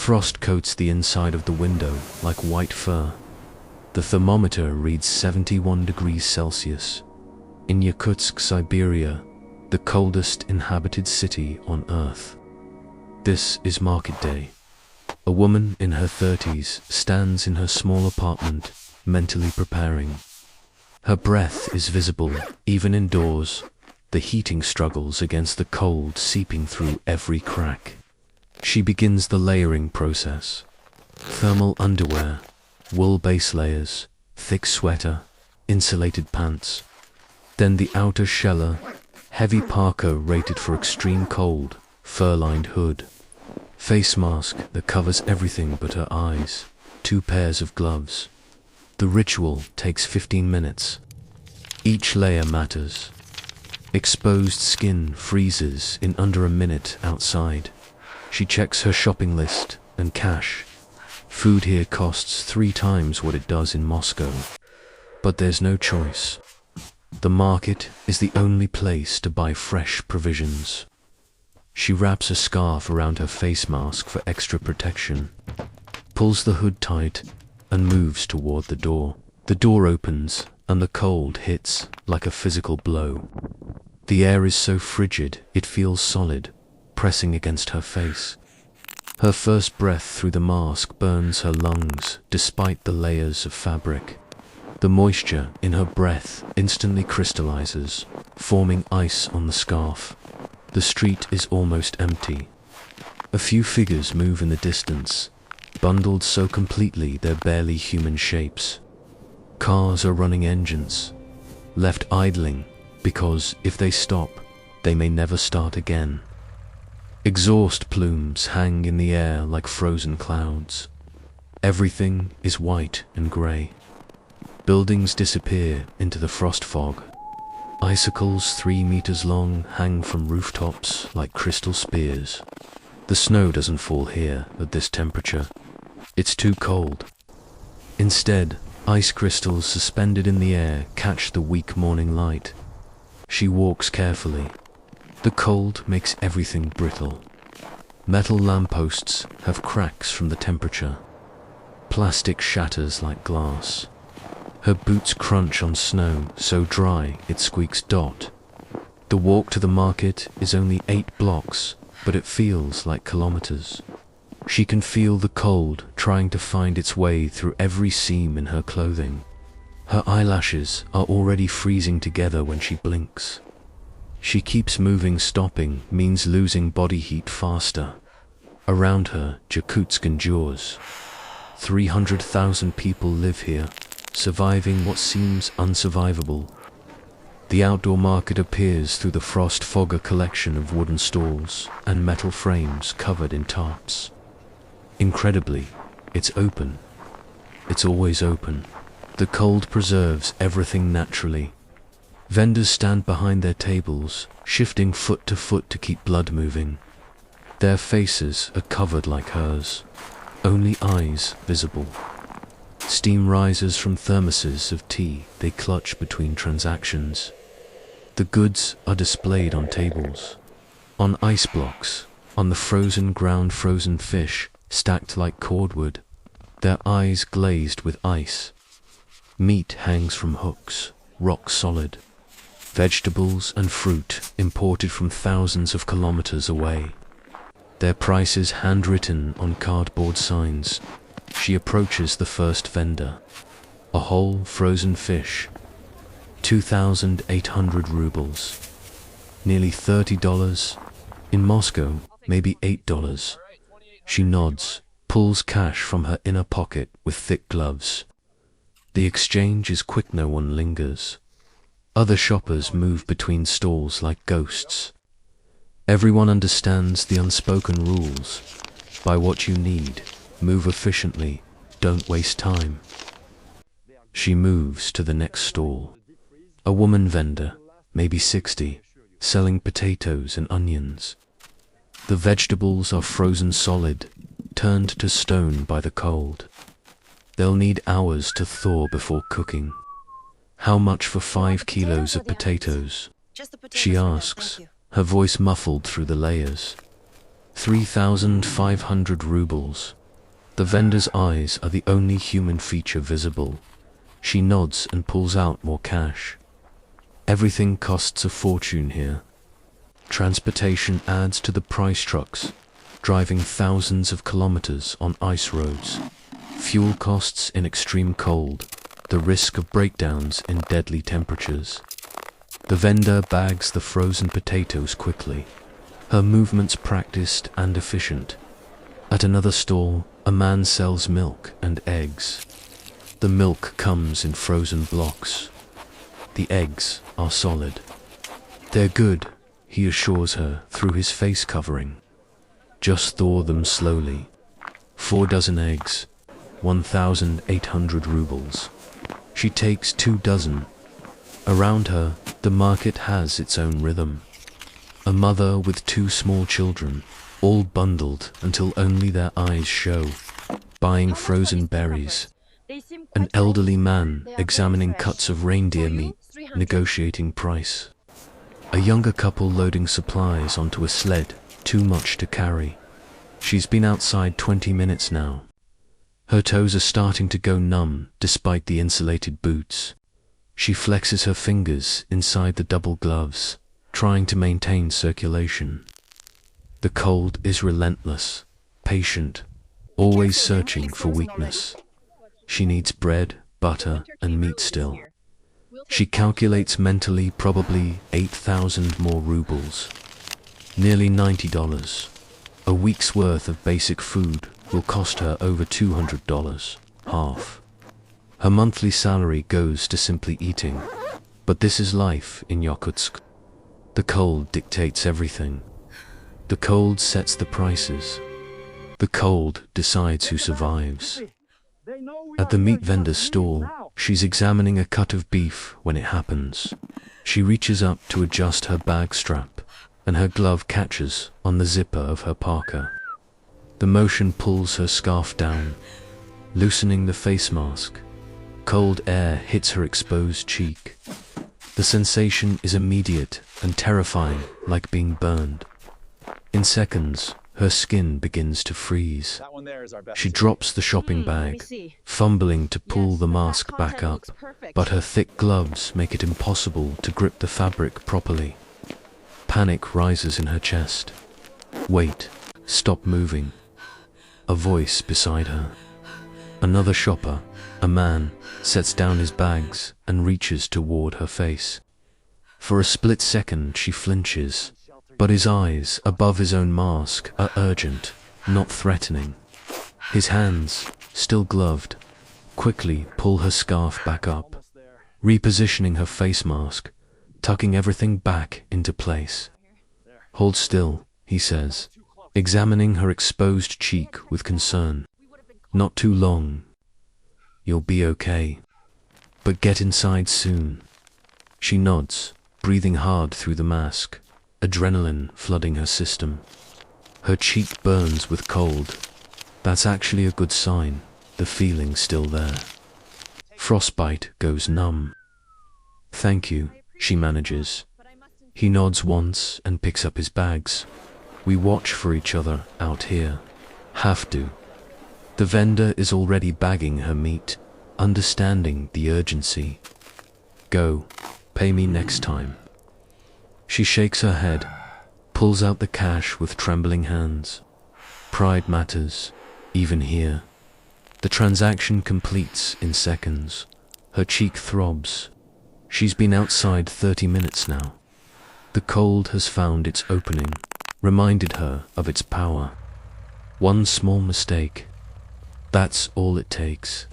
Frost coats the inside of the window like white fur. The thermometer reads 71 degrees Celsius. In Yakutsk, Siberia, the coldest inhabited city on Earth. This is market day. A woman in her 30s stands in her small apartment, mentally preparing. Her breath is visible, even indoors, the heating struggles against the cold seeping through every crack. She begins the layering process. Thermal underwear, wool base layers, thick sweater, insulated pants. Then the outer sheller, heavy parka rated for extreme cold, fur-lined hood. Face mask that covers everything but her eyes, 2 pairs of gloves. The ritual takes 15 minutes. Each layer matters. Exposed skin freezes in under a minute outside. She checks her shopping list and cash. Food here costs 3 times what it does in Moscow. But there's no choice. The market is the only place to buy fresh provisions. She wraps a scarf around her face mask for extra protection, pulls the hood tight, and moves toward the door. The door opens, and the cold hits like a physical blow. The air is so frigid, it feels solid, pressing against her face. Her first breath through the mask burns her lungs, despite the layers of fabric. The moisture in her breath instantly crystallizes, forming ice on the scarf. The street is almost empty. A few figures move in the distance, bundled so completely they're barely human shapes. Cars are running engines, left idling, because if they stop, they may never start again. Exhaust plumes hang in the air like frozen clouds. Everything is white and grey. Buildings disappear into the frost fog. Icicles 3 meters long hang from rooftops like crystal spears. The snow doesn't fall here at this temperature. It's too cold. Instead, ice crystals suspended in the air catch the weak morning light. She walks carefully. The cold makes everything brittle. Metal lampposts have cracks from the temperature. Plastic shatters like glass. Her boots crunch on snow so dry it squeaks dot. The walk to the market is only 8 blocks, but it feels like kilometers. She can feel the cold trying to find its way through every seam in her clothing. Her eyelashes are already freezing together when she blinks. She keeps moving. Stopping means losing body heat faster. Around her, Yakutsk endures. 300,000 people live here, surviving what seems unsurvivable. The outdoor market appears through the frost fog, a collection of wooden stalls and metal frames covered in tarps. Incredibly, it's open. It's always open. The cold preserves everything naturally. Vendors stand behind their tables, shifting foot to foot to keep blood moving. Their faces are covered like hers, only eyes visible. Steam rises from thermoses of tea they clutch between transactions. The goods are displayed on tables, on ice blocks, on the frozen ground, frozen fish stacked like cordwood, their eyes glazed with ice. Meat hangs from hooks, rock solid. Vegetables and fruit imported from thousands of kilometers away. Their prices handwritten on cardboard signs. She approaches the first vendor. A whole frozen fish. 2,800 rubles. Nearly $30. In Moscow, maybe $8. She nods, pulls cash from her inner pocket with thick gloves. The exchange is quick, no one lingers. Other shoppers move between stalls like ghosts. Everyone understands the unspoken rules. Buy what you need, move efficiently, don't waste time. She moves to the next stall. A woman vendor, maybe 60, selling potatoes and onions. The vegetables are frozen solid, turned to stone by the cold. They'll need hours to thaw before cooking. How much for 5 kilos of potatoes? She asks, her voice muffled through the layers. 3,500 rubles. The vendor's eyes are the only human feature visible. She nods and pulls out more cash. Everything costs a fortune here. Transportation adds to the price. Trucks, driving thousands of kilometers on ice roads. Fuel costs in extreme cold. The risk of breakdowns in deadly temperatures. The vendor bags the frozen potatoes quickly. Her movements practiced and efficient. At another stall, a man sells milk and eggs. The milk comes in frozen blocks. The eggs are solid. They're good, he assures her through his face covering. Just thaw them slowly. 4 dozen eggs, 1,800 rubles. She takes 2 dozen. Around her, the market has its own rhythm. A mother with 2 small children, all bundled until only their eyes show, buying frozen berries. An elderly man examining cuts of reindeer meat, negotiating price. A younger couple loading supplies onto a sled, too much to carry. She's been outside 20 minutes now. Her toes are starting to go numb despite the insulated boots. She flexes her fingers inside the double gloves, trying to maintain circulation. The cold is relentless, patient, always searching for weakness. She needs bread, butter, and meat still. She calculates mentally probably 8,000 more rubles. Nearly $90. A week's worth of basic food will cost her over $200, half. Her monthly salary goes to simply eating. But this is life in Yakutsk. The cold dictates everything. The cold sets the prices. The cold decides who survives. At the meat vendor's stall, she's examining a cut of beef when it happens. She reaches up to adjust her bag strap, and her glove catches on the zipper of her parka. The motion pulls her scarf down, loosening the face mask. Cold air hits her exposed cheek. The sensation is immediate and terrifying, like being burned. In seconds, her skin begins to freeze. She drops the shopping bag, fumbling to pull the mask back up, but her thick gloves make it impossible to grip the fabric properly. Panic rises in her chest. Wait, stop moving. A voice beside her. Another shopper, a man, sets down his bags and reaches toward her face. For a split second she flinches, but his eyes above his own mask are urgent, not threatening. His hands, still gloved, quickly pull her scarf back up, repositioning her face mask, tucking everything back into place. Hold still, he says, examining her exposed cheek with concern. Not too long. You'll be okay. But get inside soon. She nods, breathing hard through the mask, adrenaline flooding her system. Her cheek burns with cold. That's actually a good sign, the feeling's still there. Frostbite goes numb. Thank you, she manages. He nods once and picks up his bags. We watch for each other out here. Have to. The vendor is already bagging her meat, understanding the urgency. Go, pay me next time. She shakes her head, pulls out the cash with trembling hands. Pride matters, even here. The transaction completes in seconds. Her cheek throbs. She's been outside 30 minutes now. The cold has found its opening, reminded her of its power. One small mistake. That's all it takes.